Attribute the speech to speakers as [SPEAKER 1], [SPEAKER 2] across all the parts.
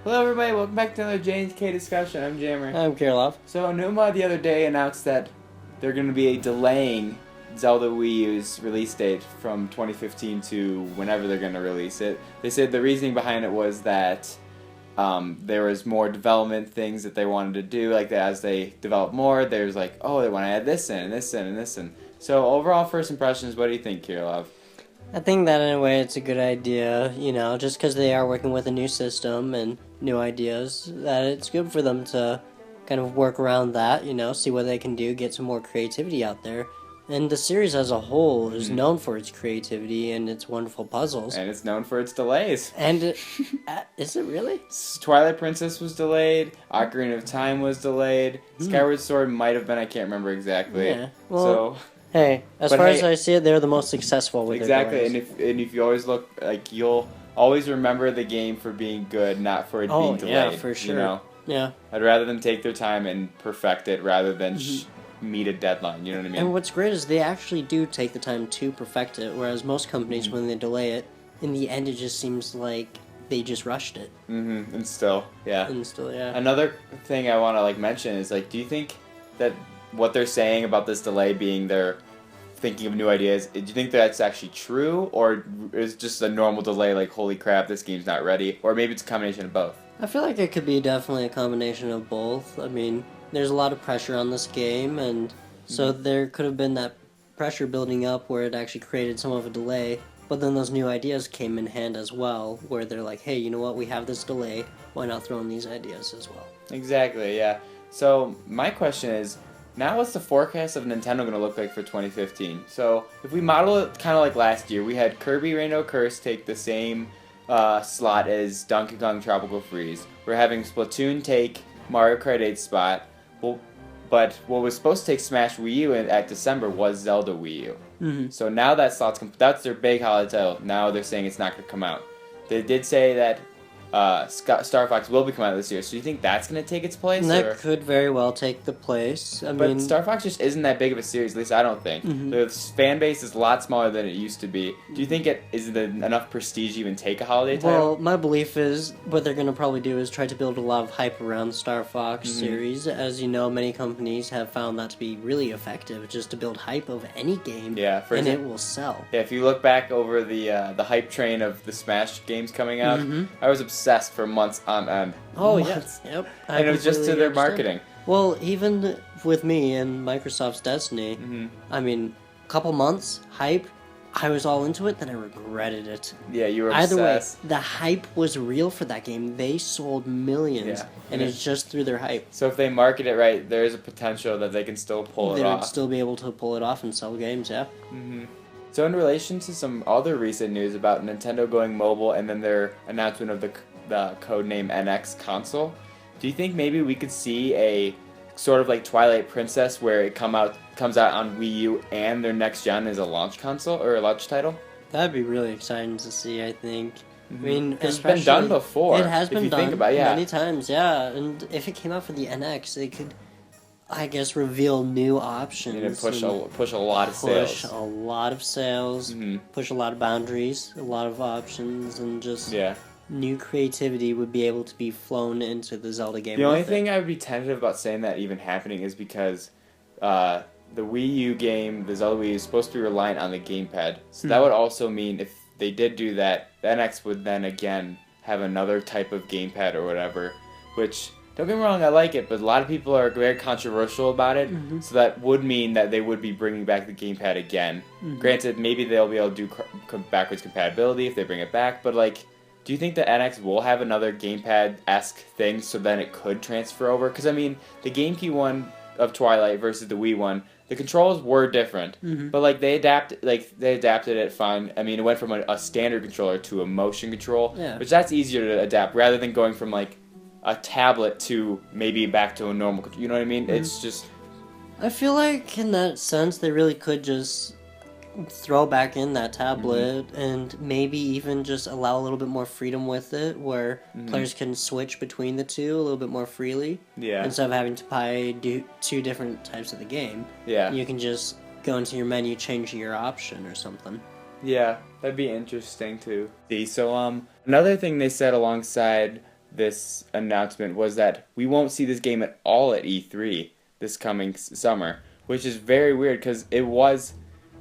[SPEAKER 1] Hello everybody, welcome back to another James K discussion. I'm Jammer.
[SPEAKER 2] I'm Kirillov.
[SPEAKER 1] So Numa the other day announced that they're going to be delaying Zelda Wii U's release date from 2015 to whenever they're going to release it. They said the reasoning behind it was that there was more development things that they wanted to do, like that as they develop more, there's like, oh, they want to add this in, and this in, and this in. So overall first impressions, what do you think, Kirillov?
[SPEAKER 2] I think that in a way it's a good idea, just because they are working with a new system and new ideas, that it's good for them to kind of work around that, see what they can do, get some more creativity out there. And the series as a whole is known for its creativity and its wonderful puzzles.
[SPEAKER 1] And it's known for its delays.
[SPEAKER 2] And is it really?
[SPEAKER 1] Twilight Princess was delayed, Ocarina of Time was delayed, Skyward Sword might have been, I can't remember exactly.
[SPEAKER 2] Yeah, well,
[SPEAKER 1] so...
[SPEAKER 2] Hey, as far as I see it, they're the most successful with their delays.
[SPEAKER 1] and if you always look, like, you'll always remember the game for being good, not for it being delayed.
[SPEAKER 2] Yeah, for sure.
[SPEAKER 1] You know?
[SPEAKER 2] Yeah.
[SPEAKER 1] I'd rather them take their time and perfect it rather than meet a deadline, you know what I mean?
[SPEAKER 2] And what's great is they actually do take the time to perfect it, whereas most companies, when they delay it, in the end it just seems like they just rushed it.
[SPEAKER 1] And still, yeah. Another thing I want to, mention is, do you think that what they're saying about this delay being they're thinking of new ideas, do you think that's actually true, or is it just a normal delay, like, holy crap, this game's not ready, or maybe it's a combination of both?
[SPEAKER 2] I feel like it could be definitely a combination of both. I mean, there's a lot of pressure on this game, and so there could have been that pressure building up where it actually created some of a delay, but then those new ideas came in hand as well, where they're like, hey, you know what, we have this delay, why not throw in these ideas as well?
[SPEAKER 1] Exactly, yeah. So, my question is, now what's the forecast of Nintendo going to look like for 2015? So, if we model it kind of like last year, we had Kirby Rainbow Curse take the same slot as Donkey Kong Tropical Freeze. We're having Splatoon take Mario Kart 8's spot. But what was supposed to take Smash Wii U at December was Zelda Wii U. So now that slot's that's their big holiday title. Now they're saying it's not going to come out. They did say that Star Fox will be coming out this year, so do you think that's going to take its place?
[SPEAKER 2] That could very well take the place.
[SPEAKER 1] But Star Fox just isn't that big of a series, at least I don't think. The fan base is a lot smaller than it used to be. Do you think it is enough prestige to even take a holiday title?
[SPEAKER 2] Well, my belief is what they're going to probably do is try to build a lot of hype around the Star Fox series. As you know, many companies have found that to be really effective, just to build hype of any game, and it will sell.
[SPEAKER 1] Yeah, if you look back over the hype train of the Smash games coming out, I was obsessed for months on end.
[SPEAKER 2] Oh, yes. Yep.
[SPEAKER 1] And it was just to their marketing.
[SPEAKER 2] Well, even with me and Microsoft's Destiny, a couple months, hype, I was all into it, then I regretted it.
[SPEAKER 1] Yeah, you were
[SPEAKER 2] Either
[SPEAKER 1] obsessed.
[SPEAKER 2] way, the hype was real for that game. They sold millions, and it's just through their hype.
[SPEAKER 1] So if they market it right, there is a potential that they can still pull it off.
[SPEAKER 2] They would still be able to pull it off and sell games, yeah.
[SPEAKER 1] So in relation to some other recent news about Nintendo going mobile and then their announcement of the codename NX console, do you think maybe we could see a sort of like Twilight Princess where it comes out on Wii U and their next gen is a launch console or a launch title?
[SPEAKER 2] That'd be really exciting to see, I think.
[SPEAKER 1] It's been done before.
[SPEAKER 2] It has been done
[SPEAKER 1] many
[SPEAKER 2] times, yeah. And if it came out for the NX, it could, I guess, reveal new options.
[SPEAKER 1] And push a lot of sales.
[SPEAKER 2] Push a lot of sales, push a lot of boundaries, a lot of options, and just new creativity would be able to be flown into the Zelda game.
[SPEAKER 1] The only thing I would be tentative about saying that even happening is because the Wii U game, the Zelda Wii U, is supposed to be reliant on the gamepad. So that would also mean if they did do that, the NX would then again have another type of gamepad or whatever, which, don't get me wrong, I like it, but a lot of people are very controversial about it, so that would mean that they would be bringing back the gamepad again. Granted, maybe they'll be able to do backwards compatibility if they bring it back, but do you think the NX will have another gamepad-esque thing so then it could transfer over? Because, the GameCube one of Twilight versus the Wii one, the controls were different, but they adapted it fine. It went from a standard controller to a motion control, which that's easier to adapt rather than going from a tablet to maybe back to a normal controller. You know what I mean? It's just...
[SPEAKER 2] I feel like in that sense they really could just throw back in that tablet and maybe even just allow a little bit more freedom with it where players can switch between the two a little bit more freely instead of having to buy two different types of the game. You can just go into your menu, change your option or something.
[SPEAKER 1] Yeah, that'd be interesting too. So another thing they said alongside this announcement was that we won't see this game at all at E3 this coming summer, which is very weird because it was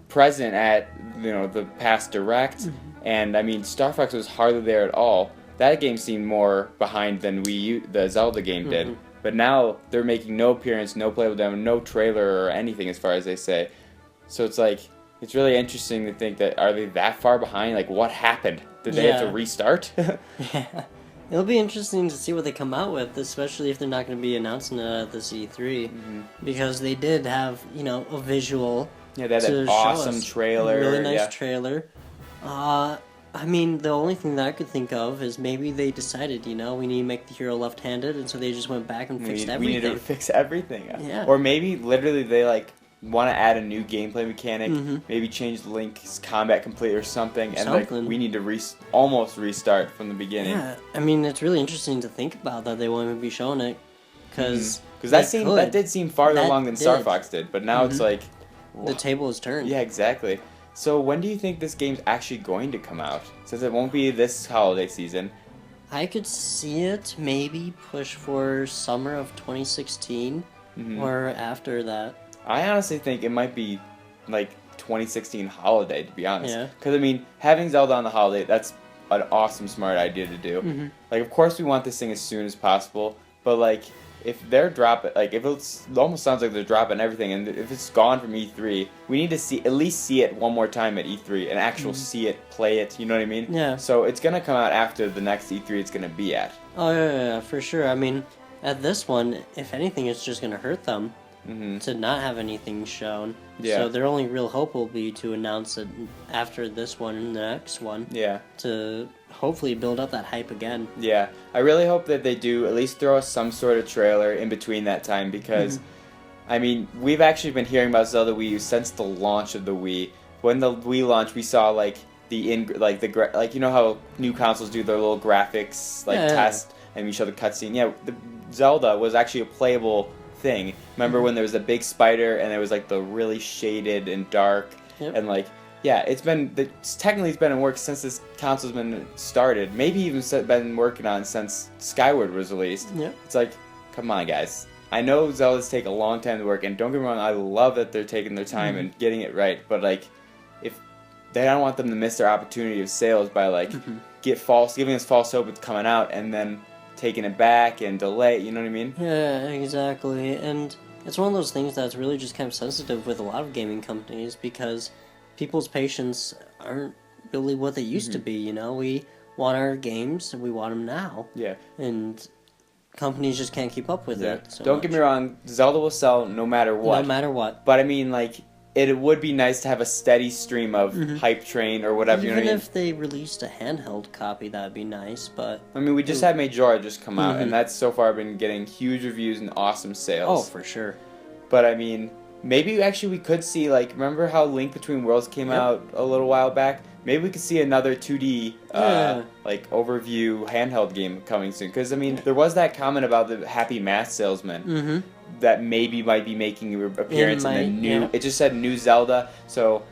[SPEAKER 1] present at the past Direct, and I mean Star Fox was hardly there at all. That game seemed more behind than the Zelda game did. But now they're making no appearance, no playable demo, no trailer or anything as far as they say. So it's like, it's really interesting to think that, are they that far behind? Like, what happened? Did they have to restart?
[SPEAKER 2] Yeah. It'll be interesting to see what they come out with, especially if they're not going to be announcing it at the E3. Because they did have, a visual.
[SPEAKER 1] Yeah, they had an awesome trailer.
[SPEAKER 2] Really nice trailer. I mean, the only thing that I could think of is maybe they decided, we need to make the hero left-handed, and so they just went back and fixed everything.
[SPEAKER 1] We need to fix everything.
[SPEAKER 2] Yeah.
[SPEAKER 1] Or maybe literally they want to add a new gameplay mechanic, maybe change Link's combat completely or something, and we need to almost restart from the beginning.
[SPEAKER 2] Yeah, I mean, it's really interesting to think about that they won't even be showing it, because
[SPEAKER 1] that did seem farther along than Star Fox did, but now it's like
[SPEAKER 2] the table is turned.
[SPEAKER 1] Yeah, exactly. So when do you think this game's actually going to come out? Since it won't be this holiday season.
[SPEAKER 2] I could see it maybe push for summer of 2016 or after that.
[SPEAKER 1] I honestly think it might be like 2016 holiday, to be honest.
[SPEAKER 2] Yeah.
[SPEAKER 1] Because, I mean, having Zelda on the holiday, that's an awesome, smart idea to do. Like, of course we want this thing as soon as possible, but, like, if they're dropping, like, if it almost sounds like they're dropping everything, and if it's gone from E3, we need to at least see it one more time at E3, and see it, play it, you know what I mean?
[SPEAKER 2] Yeah.
[SPEAKER 1] So it's going to come out after the next E3 it's going to be at.
[SPEAKER 2] Oh, yeah, for sure. I mean, at this one, if anything, it's just going to hurt them to not have anything shown.
[SPEAKER 1] Yeah.
[SPEAKER 2] So their only real hope will be to announce it after this one and the next one.
[SPEAKER 1] Yeah.
[SPEAKER 2] To hopefully build up that hype again.
[SPEAKER 1] Yeah. I really hope that they do at least throw us some sort of trailer in between that time because, I mean, we've actually been hearing about Zelda Wii U since the launch of the Wii. When the Wii launched, we saw, like, you know how new consoles do their little graphics, test, and we show the cutscene? Yeah, the Zelda was actually a playable thing. Remember when there was a big spider and it was like the really shaded and dark and it's been in work since this console's been started. Maybe even been working on since Skyward was released.
[SPEAKER 2] Yeah.
[SPEAKER 1] It's like, come on, guys. I know Zelda's take a long time to work, and don't get me wrong, I love that they're taking their time and getting it right. But if they don't want them to miss their opportunity of sales by giving us false hope it's coming out and then taking it back and delay, you know what I mean?
[SPEAKER 2] Yeah, exactly. And it's one of those things that's really just kind of sensitive with a lot of gaming companies because people's patience aren't really what they used to be, We want our games and we want them now. Yeah. And companies just can't keep up with it.
[SPEAKER 1] Don't get me wrong, Zelda will sell no matter what.
[SPEAKER 2] No matter what.
[SPEAKER 1] But I mean, it would be nice to have a steady stream of Hype Train or whatever.
[SPEAKER 2] Even
[SPEAKER 1] you know what I mean?
[SPEAKER 2] if they released a handheld copy, that'd be nice. But
[SPEAKER 1] I mean, we just had Majora just come out, and that's so far been getting huge reviews and awesome sales.
[SPEAKER 2] Oh, for sure.
[SPEAKER 1] But I mean, maybe actually we could see remember how Link Between Worlds came out a little while back? Maybe we could see another 2D overview handheld game coming soon. Because I mean, there was that comment about the Happy Mask Salesman. That maybe might be making an appearance in the new... It just said new Zelda, so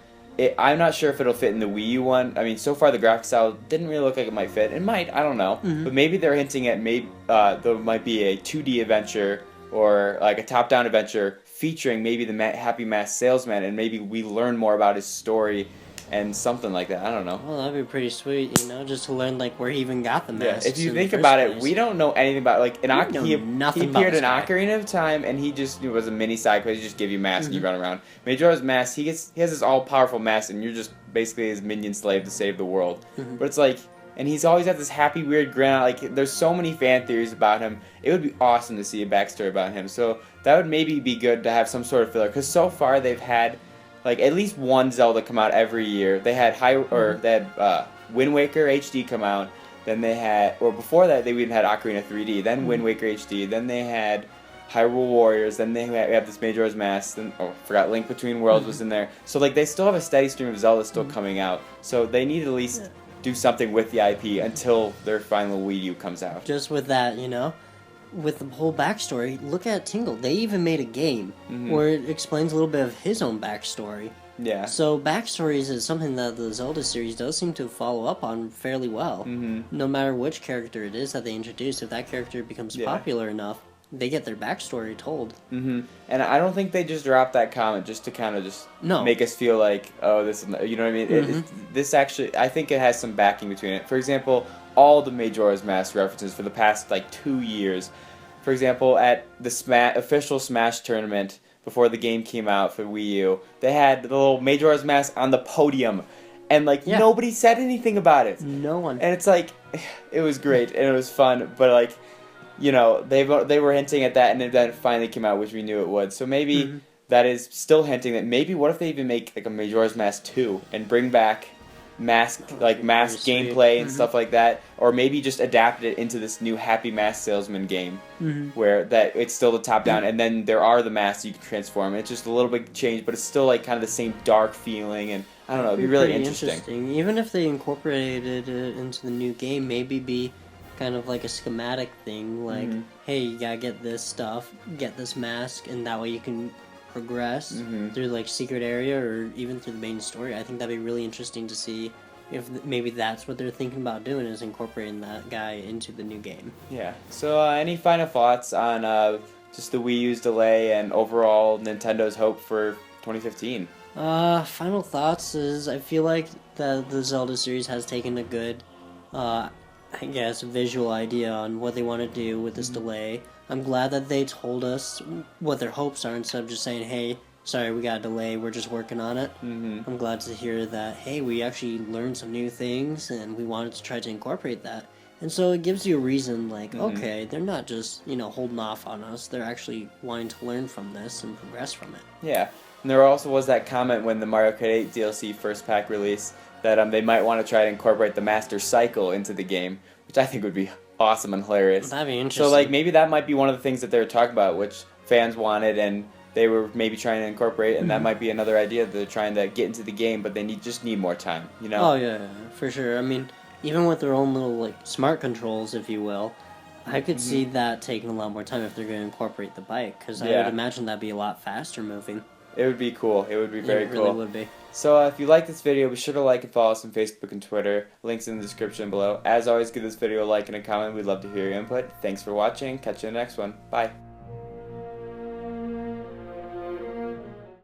[SPEAKER 1] I'm not sure if it'll fit in the Wii U one. I mean, so far the graphic style didn't really look like it might fit. It might, I don't know. But maybe they're hinting at there might be a 2D adventure or a top-down adventure featuring maybe the Happy Mask Salesman, and maybe we learn more about his story and something like that. I don't know.
[SPEAKER 2] Well, that'd be pretty sweet, just to learn where he even got the masks.
[SPEAKER 1] Yeah, if you think about it, we don't know anything about he appeared in
[SPEAKER 2] about
[SPEAKER 1] Ocarina of Time, and he just was a mini side quest. He just give you masks and you run around. Majora's Mask, he has this all powerful mask, and you're just basically his minion slave to save the world. But it's and he's always got this happy weird grin on. There's so many fan theories about him. It would be awesome to see a backstory about him. So that would maybe be good to have some sort of filler, because so far they've had at least one Zelda come out every year. They had Wind Waker HD come out. Then they had, or before that, they even had Ocarina 3D. Then Wind Waker HD. Then they had Hyrule Warriors. Then they have this Majora's Mask. Then forgot Link Between Worlds was in there. So they still have a steady stream of Zelda still coming out. So they need to at least do something with the IP until their final Wii U comes out.
[SPEAKER 2] Just with that, with the whole backstory, look at Tingle. They even made a game where it explains a little bit of his own backstory.
[SPEAKER 1] Yeah.
[SPEAKER 2] So backstories is something that the Zelda series does seem to follow up on fairly well. No matter which character it is that they introduce, if that character becomes popular enough, they get their backstory told.
[SPEAKER 1] And I don't think they just dropped that comment just to kind of just make us feel like, oh, this is, you know what I mean? This actually, I think it has some backing between it. For example, all the Majora's Mask references for the past like 2 years. For example, at the official Smash tournament before the game came out for Wii U, they had the little Majora's Mask on the podium, and like nobody said anything about it.
[SPEAKER 2] No one.
[SPEAKER 1] And it's like, it was great and it was fun, but like, you know, they were hinting at that, and then it finally came out, which we knew it would. So maybe that is still hinting that maybe what if they even make like a Majora's Mask 2 and bring back mask gameplay and stuff like that, or maybe just adapt it into this new Happy Mask Salesman game where that it's still the top down, and then there are the masks you can transform. It's just a little bit changed, but it's still like kind of the same dark feeling, and I don't know, it'd be really interesting.
[SPEAKER 2] Even if they incorporated it into the new game, maybe be kind of like a schematic thing, like, hey, you gotta get this stuff, get this mask, and that way you can progress through like secret area or even through the main story. I think that'd be really interesting to see if maybe that's what they're thinking about doing, is incorporating that guy into the new game.
[SPEAKER 1] Yeah. So any final thoughts on just the Wii U's delay and overall Nintendo's hope for 2015?
[SPEAKER 2] Final thoughts is I feel like the Zelda series has taken a good I guess, visual idea on what they want to do with this delay. I'm glad that they told us what their hopes are instead of just saying, hey, sorry, we got a delay, we're just working on it. I'm glad to hear that, hey, we actually learned some new things and we wanted to try to incorporate that. And so it gives you a reason, like, okay, they're not just, holding off on us. They're actually wanting to learn from this and progress from it.
[SPEAKER 1] Yeah. And there also was that comment when the Mario Kart 8 DLC first pack released that they might want to try to incorporate the Master Cycle into the game, which I think would be awesome and hilarious.
[SPEAKER 2] That'd be interesting.
[SPEAKER 1] So, like, maybe that might be one of the things that they were talking about, which fans wanted, and they were maybe trying to incorporate, and that might be another idea that they're trying to get into the game, but they just need more time, you know?
[SPEAKER 2] Oh, yeah, for sure. I mean, even with their own little, like, smart controls, if you will, I could see that taking a lot more time if they're going to incorporate the bike, because I would imagine that'd be a lot faster moving.
[SPEAKER 1] It would be cool. It would be very cool.
[SPEAKER 2] It really would be.
[SPEAKER 1] So if you like this video, be sure to like and follow us on Facebook and Twitter. Links in the description below. As always, give this video a like and a comment. We'd love to hear your input. Thanks for watching. Catch you in the next one. Bye.